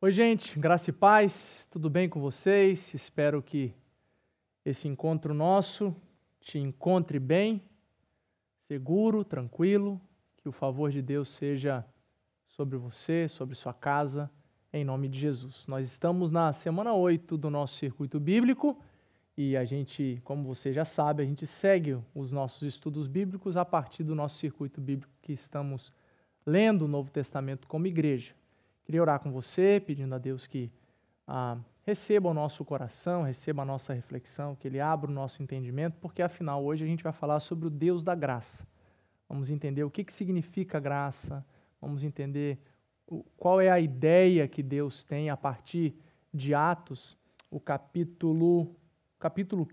Oi, gente, graça e paz, tudo bem com vocês? Espero que esse encontro nosso te encontre bem, seguro, tranquilo, que o favor de Deus seja sobre você, sobre sua casa, em nome de Jesus. Nós estamos na semana 8 do nosso circuito bíblico e a gente, como você já sabe, a gente segue os nossos estudos bíblicos a partir do nosso circuito bíblico que estamos lendo o Novo Testamento como igreja. Queria orar com você, pedindo a Deus que receba o nosso coração, receba a nossa reflexão, que Ele abra o nosso entendimento, porque afinal hoje a gente vai falar sobre o Deus da graça. Vamos entender o que significa graça, vamos entender qual é a ideia que Deus tem a partir de Atos, o capítulo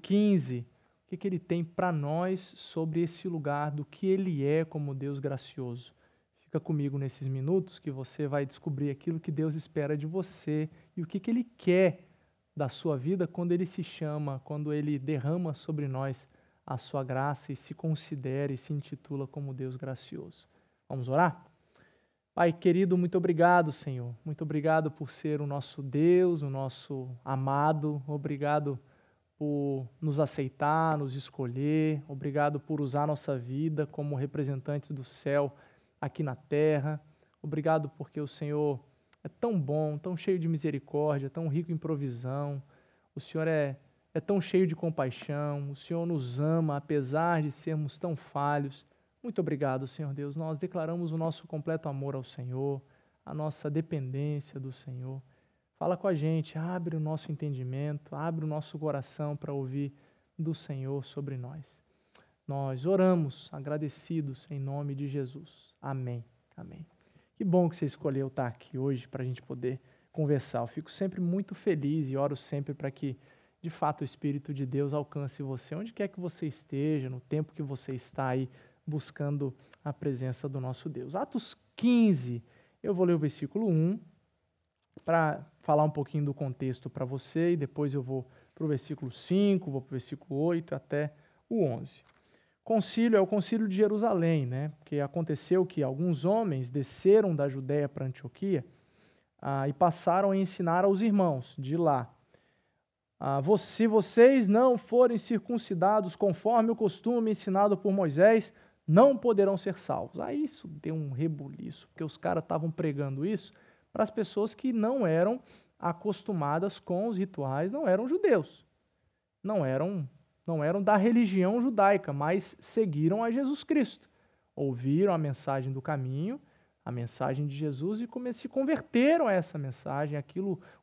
15, o que Ele tem para nós sobre esse lugar, do que Ele é como Deus gracioso. Fica comigo nesses minutos que você vai descobrir aquilo que Deus espera de você e o que Ele quer da sua vida quando Ele se chama, quando Ele derrama sobre nós a sua graça e se considera e se intitula como Deus gracioso. Vamos orar? Pai querido, muito obrigado, Senhor. Muito obrigado por ser o nosso Deus, o nosso amado. Obrigado por nos aceitar, nos escolher. Obrigado por usar nossa vida como representantes do céu aqui na terra. Obrigado porque o Senhor é tão bom, tão cheio de misericórdia, tão rico em provisão. O Senhor é tão cheio de compaixão. O Senhor nos ama apesar de sermos tão falhos. Muito obrigado, Senhor Deus. Nós declaramos o nosso completo amor ao Senhor, a nossa dependência do Senhor. Fala com a gente, abre o nosso entendimento, abre o nosso coração para ouvir do Senhor sobre nós. Nós oramos agradecidos em nome de Jesus. Amém. Amém. Que bom que você escolheu estar aqui hoje para a gente poder conversar. Eu fico sempre muito feliz e oro sempre para que, de fato, o Espírito de Deus alcance você, onde quer que você esteja, no tempo que você está aí buscando a presença do nosso Deus. Atos 15, eu vou ler o versículo 1 para falar um pouquinho do contexto para você e depois eu vou para o versículo 5, vou para o versículo 8 até o 11. Concílio é o concílio de Jerusalém, né? Porque aconteceu que alguns homens desceram da Judéia para Antioquia e passaram a ensinar aos irmãos de lá. Se vocês não forem circuncidados conforme o costume ensinado por Moisés, não poderão ser salvos. Aí isso deu um rebuliço, porque os caras estavam pregando isso para as pessoas que não eram acostumadas com os rituais, não eram judeus, não eram da religião judaica, mas seguiram a Jesus Cristo. Ouviram a mensagem do caminho, a mensagem de Jesus e se converteram a essa mensagem.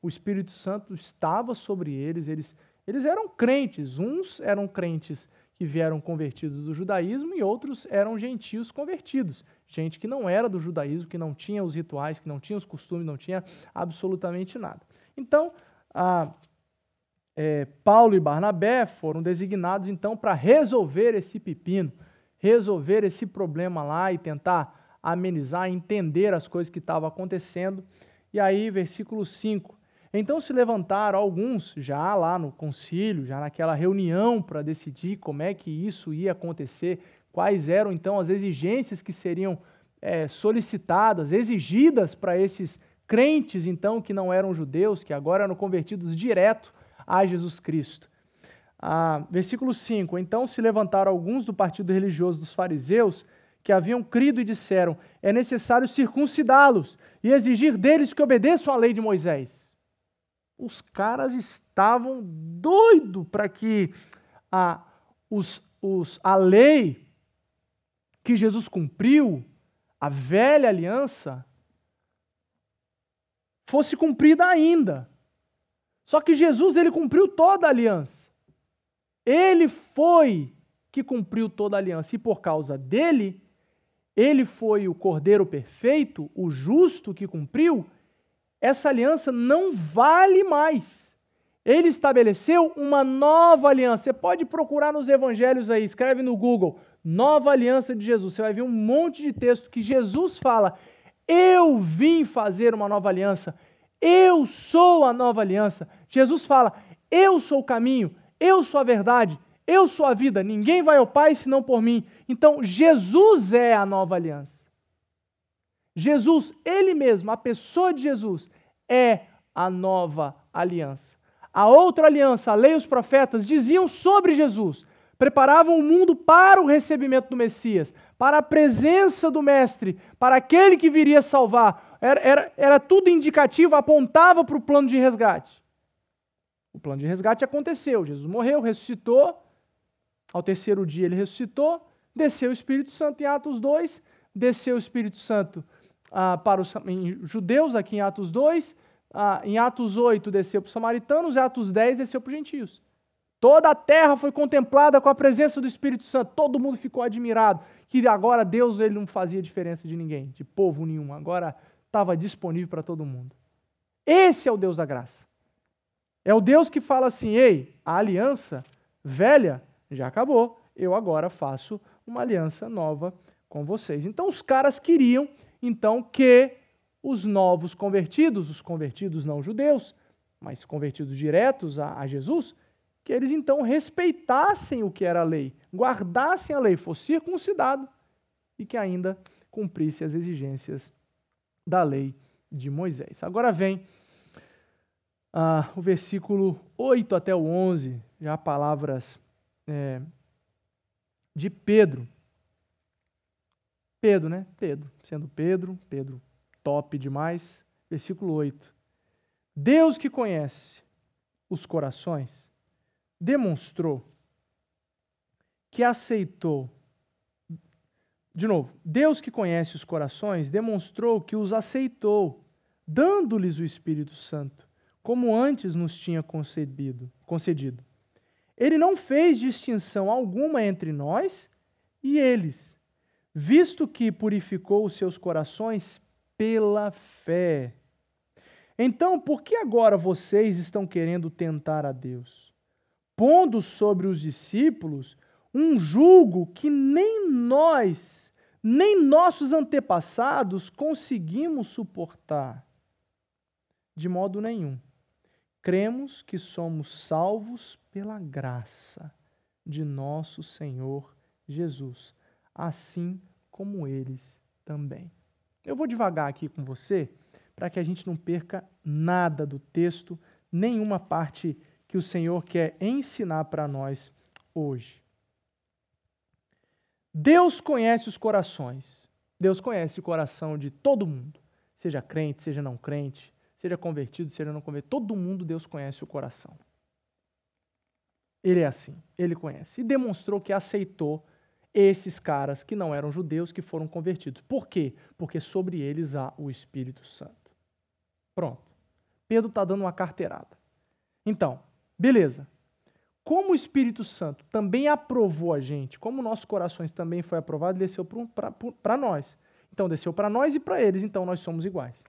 O Espírito Santo estava sobre eles, eles eram crentes. Uns eram crentes que vieram convertidos do judaísmo e outros eram gentios convertidos. Gente que não era do judaísmo, que não tinha os rituais, que não tinha os costumes, não tinha absolutamente nada. Então, Paulo e Barnabé foram designados, então, para resolver esse pepino, resolver esse problema lá e tentar amenizar, entender as coisas que estavam acontecendo. E aí, versículo 5. Então se levantaram alguns, já lá no concílio, já naquela reunião para decidir como é que isso ia acontecer, quais eram, então, as exigências que seriam solicitadas, exigidas para esses crentes, então, que não eram judeus, que agora eram convertidos direto a Jesus Cristo. Versículo 5. Então se levantaram alguns do partido religioso dos fariseus que haviam crido e disseram: é necessário circuncidá-los e exigir deles que obedeçam à lei de Moisés. Os caras estavam doidos para que a lei que Jesus cumpriu, a velha aliança, fosse cumprida ainda. Só que Jesus, ele cumpriu toda a aliança. Ele foi que cumpriu toda a aliança. E por causa dele, ele foi o Cordeiro perfeito, o justo que cumpriu. Essa aliança não vale mais. Ele estabeleceu uma nova aliança. Você pode procurar nos evangelhos aí, escreve no Google, Nova Aliança de Jesus. Você vai ver um monte de texto que Jesus fala: eu vim fazer uma nova aliança. Eu sou a nova aliança. Jesus fala: eu sou o caminho, eu sou a verdade, eu sou a vida. Ninguém vai ao Pai senão por mim. Então, Jesus é a nova aliança. Jesus, ele mesmo, a pessoa de Jesus, é a nova aliança. A outra aliança, a lei e os profetas, diziam sobre Jesus, preparavam o mundo para o recebimento do Messias, para a presença do Mestre, para aquele que viria salvar. Era tudo indicativo, apontava para o plano de resgate. O plano de resgate aconteceu, Jesus morreu, ressuscitou, ao terceiro dia ele ressuscitou, desceu o Espírito Santo em Atos 2, desceu o Espírito Santo para os judeus, aqui em Atos 2, em Atos 8 desceu para os samaritanos, em Atos 10 desceu para os gentios. Toda a terra foi contemplada com a presença do Espírito Santo, todo mundo ficou admirado, que agora Deus ele não fazia diferença de ninguém, de povo nenhum, agora estava disponível para todo mundo. Esse é o Deus da graça. É o Deus que fala assim, ei, a aliança velha já acabou, eu agora faço uma aliança nova com vocês. Então os caras queriam, então, que os novos convertidos, os convertidos não judeus, mas convertidos diretos a Jesus, que eles então respeitassem o que era a lei, guardassem a lei, fosse circuncidado e que ainda cumprisse as exigências da lei de Moisés. Agora vem o versículo 8 até o 11, já palavras de Pedro. Pedro, né? Pedro, sendo Pedro top demais. Versículo 8. Deus que conhece os corações, demonstrou que aceitou. De novo, Deus que conhece os corações, demonstrou que os aceitou, dando-lhes o Espírito Santo, como antes nos tinha concedido. Ele não fez distinção alguma entre nós e eles, visto que purificou os seus corações pela fé. Então, por que agora vocês estão querendo tentar a Deus, pondo sobre os discípulos um jugo que nem nós, nem nossos antepassados conseguimos suportar? De modo nenhum. Cremos que somos salvos pela graça de nosso Senhor Jesus, assim como eles também. Eu vou devagar aqui com você, para que a gente não perca nada do texto, nenhuma parte que o Senhor quer ensinar para nós hoje. Deus conhece os corações. Deus conhece o coração de todo mundo, seja crente, seja não crente, seja convertido, seja não convertido. Todo mundo Deus conhece o coração. Ele é assim, ele conhece. E demonstrou que aceitou esses caras que não eram judeus, que foram convertidos. Por quê? Porque sobre eles há o Espírito Santo. Pronto. Pedro está dando uma carteirada. Então, beleza. Como o Espírito Santo também aprovou a gente, como nossos corações também foi aprovado, ele desceu para nós. Então, desceu para nós e para eles, então nós somos iguais.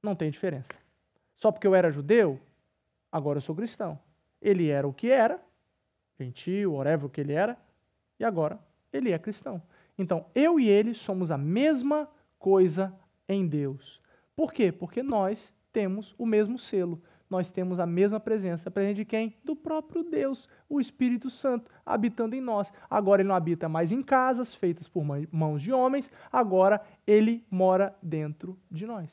Não tem diferença. Só porque eu era judeu, agora eu sou cristão. Ele era o que era, gentil, whatever o que ele era, e agora ele é cristão. Então, eu e ele somos a mesma coisa em Deus. Por quê? Porque nós temos o mesmo selo, nós temos a mesma presença. A presença de quem? Do próprio Deus, o Espírito Santo, habitando em nós. Agora ele não habita mais em casas feitas por mãos de homens, agora ele mora dentro de nós.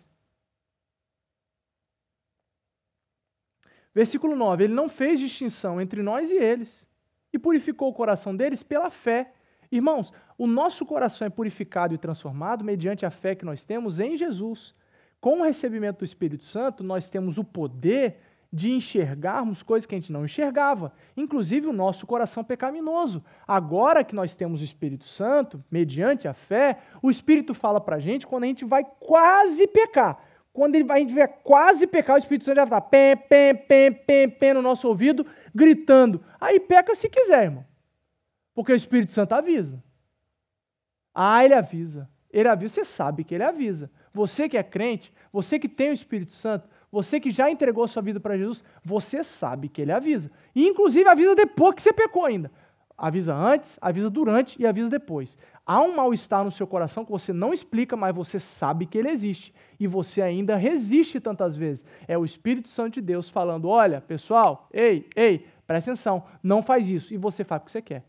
Versículo 9, ele não fez distinção entre nós e eles, e purificou o coração deles pela fé. Irmãos, o nosso coração é purificado e transformado mediante a fé que nós temos em Jesus. Com o recebimento do Espírito Santo, nós temos o poder de enxergarmos coisas que a gente não enxergava, inclusive o nosso coração pecaminoso. Agora que nós temos o Espírito Santo, mediante a fé, o Espírito fala para a gente quando a gente vai quase pecar. Quando a gente vai quase pecar, o Espírito Santo já está pé no nosso ouvido, gritando. Aí peca se quiser, irmão. Porque o Espírito Santo avisa. Ele avisa. Ele avisa, você sabe que ele avisa. Você que é crente, você que tem o Espírito Santo, você que já entregou sua vida para Jesus, você sabe que ele avisa. E inclusive avisa depois que você pecou ainda. Avisa antes, avisa durante e avisa depois. Há um mal-estar no seu coração que você não explica, mas você sabe que ele existe. E você ainda resiste tantas vezes. É o Espírito Santo de Deus falando, olha, pessoal, ei, presta atenção, não faz isso. E você faz o que você quer.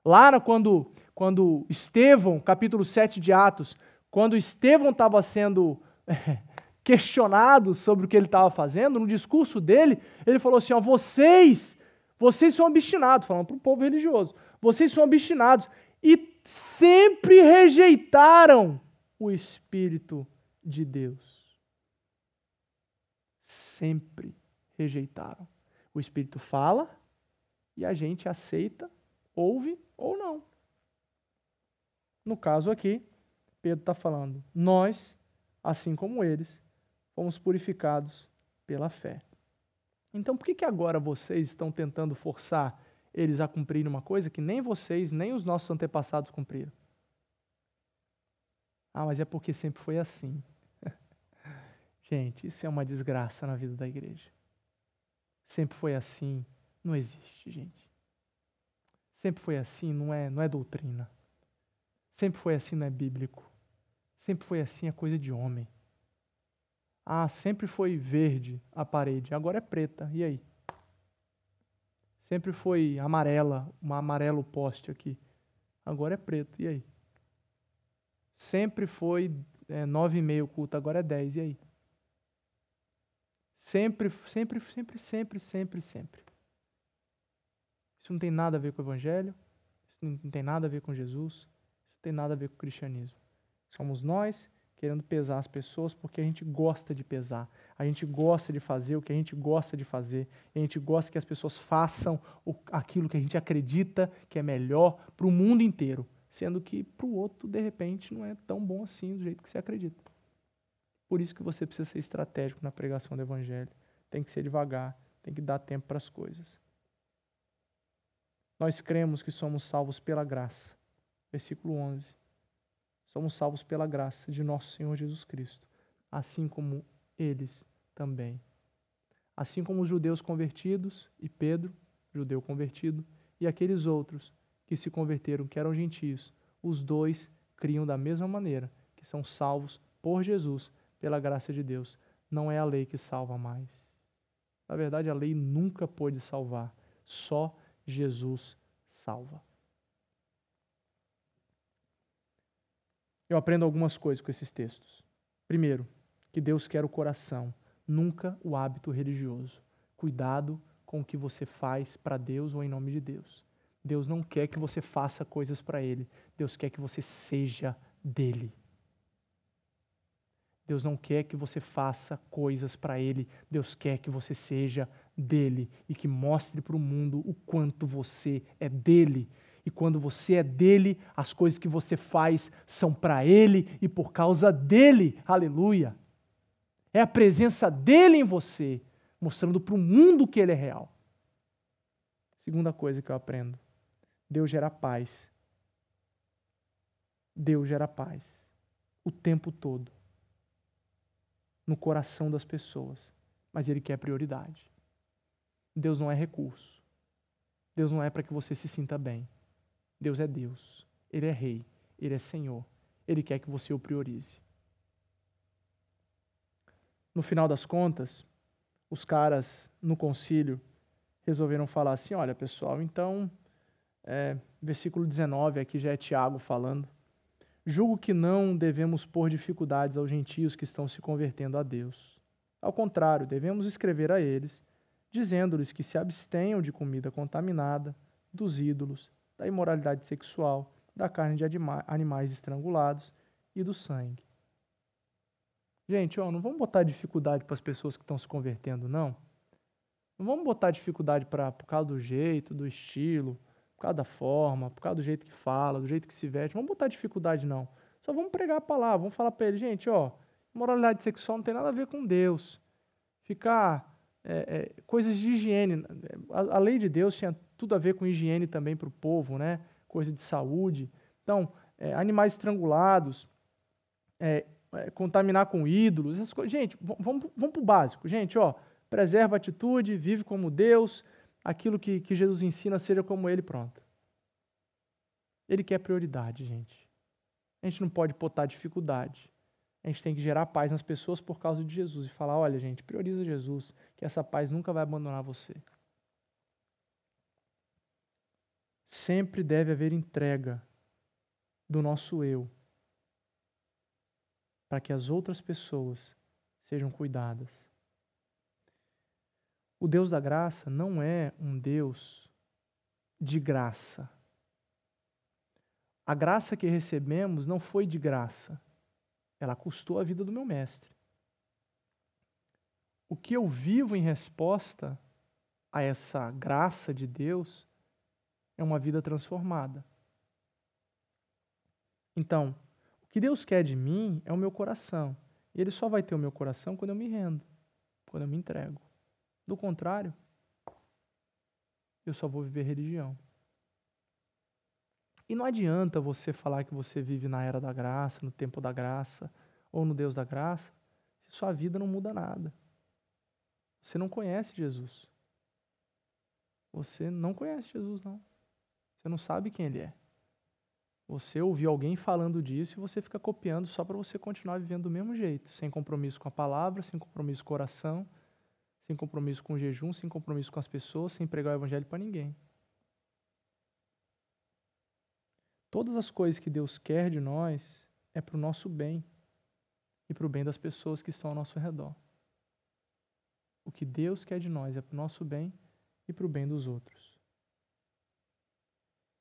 Lá quando Estevão, capítulo 7 de Atos, quando Estevão estava sendo questionado sobre o que ele estava fazendo, no discurso dele, ele falou assim, ó, vocês são obstinados, falando para o povo religioso, vocês são obstinados e sempre rejeitaram o Espírito de Deus. Sempre rejeitaram. O Espírito fala e a gente aceita, ouve ou não. No caso aqui, Pedro está falando, nós, assim como eles, fomos purificados pela fé. Então, por que agora vocês estão tentando forçar eles a cumprirem uma coisa que nem vocês, nem os nossos antepassados cumpriram? Ah, mas é porque sempre foi assim. Gente, isso é uma desgraça na vida da igreja. Sempre foi assim, não existe, gente. Sempre foi assim, não é doutrina. Sempre foi assim, não é bíblico. Sempre foi assim, é coisa de homem. Ah, sempre foi verde a parede, agora é preta, e aí? Sempre foi amarela, um amarelo poste aqui, agora é preto, e aí? Sempre foi 9:30 o culto, agora é 10, e aí? Sempre. Isso não tem nada a ver com o Evangelho, isso não tem nada a ver com Jesus, isso não tem nada a ver com o cristianismo. Somos nós querendo pesar as pessoas porque a gente gosta de pesar, a gente gosta de fazer o que a gente gosta de fazer, a gente gosta que as pessoas façam aquilo que a gente acredita que é melhor para o mundo inteiro, sendo que para o outro, de repente, não é tão bom assim do jeito que você acredita. Por isso que você precisa ser estratégico na pregação do Evangelho, tem que ser devagar, tem que dar tempo para as coisas. Nós cremos que somos salvos pela graça. Versículo 11. Somos salvos pela graça de nosso Senhor Jesus Cristo, assim como eles também. Assim como os judeus convertidos, e Pedro, judeu convertido, e aqueles outros que se converteram, que eram gentios, os dois criam da mesma maneira, que são salvos por Jesus, pela graça de Deus. Não é a lei que salva mais. Na verdade, a lei nunca pôde salvar, só Jesus salva. Eu aprendo algumas coisas com esses textos. Primeiro, que Deus quer o coração, nunca o hábito religioso. Cuidado com o que você faz para Deus ou em nome de Deus. Deus não quer que você faça coisas para Ele. Deus quer que você seja dele. Deus não quer que você faça coisas para Ele. Deus quer que você seja dele e que mostre para o mundo o quanto você é dele. E quando você é dele, as coisas que você faz são para ele e por causa dele. Aleluia! É a presença dele em você, mostrando para o mundo que ele é real. Segunda coisa que eu aprendo. Deus gera paz. Deus gera paz. O tempo todo. No coração das pessoas. Mas ele quer prioridade. Deus não é recurso. Deus não é para que você se sinta bem. Deus é Deus, Ele é Rei, Ele é Senhor, Ele quer que você o priorize. No final das contas, os caras no concílio resolveram falar assim, olha pessoal, então, versículo 19, aqui já é Tiago falando, julgo que não devemos pôr dificuldades aos gentios que estão se convertendo a Deus. Ao contrário, devemos escrever a eles, dizendo-lhes que se abstenham de comida contaminada, dos ídolos, da imoralidade sexual, da carne de animais estrangulados e do sangue. Gente, não vamos botar dificuldade para as pessoas que estão se convertendo, não. Não vamos botar dificuldade por causa do jeito, do estilo, por causa da forma, por causa do jeito que fala, do jeito que se veste. Não vamos botar dificuldade, não. Só vamos pregar a palavra, vamos falar para ele, gente, imoralidade sexual não tem nada a ver com Deus. Ficar coisas de higiene. A lei de Deus tinha tudo a ver com higiene também para o povo, né? Coisa de saúde. Então, animais estrangulados, contaminar com ídolos, essas coisas. Gente, vamos para o básico. Gente, preserva a atitude, vive como Deus, aquilo que Jesus ensina, seja como Ele, pronto. Ele quer prioridade, gente. A gente não pode botar dificuldade. A gente tem que gerar paz nas pessoas por causa de Jesus e falar, olha, gente, prioriza Jesus, que essa paz nunca vai abandonar você. Sempre deve haver entrega do nosso eu para que as outras pessoas sejam cuidadas. O Deus da graça não é um Deus de graça. A graça que recebemos não foi de graça. Ela custou a vida do meu mestre. O que eu vivo em resposta a essa graça de Deus é uma vida transformada. Então, o que Deus quer de mim é o meu coração. E Ele só vai ter o meu coração quando eu me rendo, quando eu me entrego. Do contrário, eu só vou viver religião. E não adianta você falar que você vive na era da graça, no tempo da graça, ou no Deus da graça, se sua vida não muda nada. Você não conhece Jesus. Você não conhece Jesus, não. Você não sabe quem Ele é. Você ouviu alguém falando disso e você fica copiando só para você continuar vivendo do mesmo jeito, sem compromisso com a palavra, sem compromisso com o coração, sem compromisso com o jejum, sem compromisso com as pessoas, sem pregar o evangelho para ninguém. Todas as coisas que Deus quer de nós é para o nosso bem e para o bem das pessoas que estão ao nosso redor. O que Deus quer de nós é para o nosso bem e para o bem dos outros.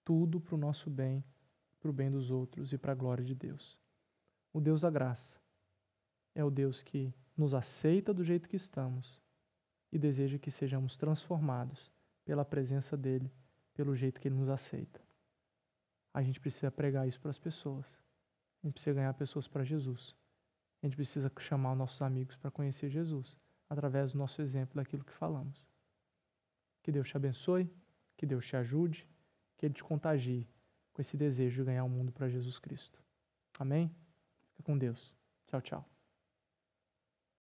Tudo para o nosso bem, para o bem dos outros e para a glória de Deus. O Deus da graça é o Deus que nos aceita do jeito que estamos e deseja que sejamos transformados pela presença dEle, pelo jeito que Ele nos aceita. A gente precisa pregar isso para as pessoas. A gente precisa ganhar pessoas para Jesus. A gente precisa chamar os nossos amigos para conhecer Jesus, através do nosso exemplo daquilo que falamos. Que Deus te abençoe, que Deus te ajude, que Ele te contagie com esse desejo de ganhar o mundo para Jesus Cristo. Amém? Fica com Deus. Tchau, tchau.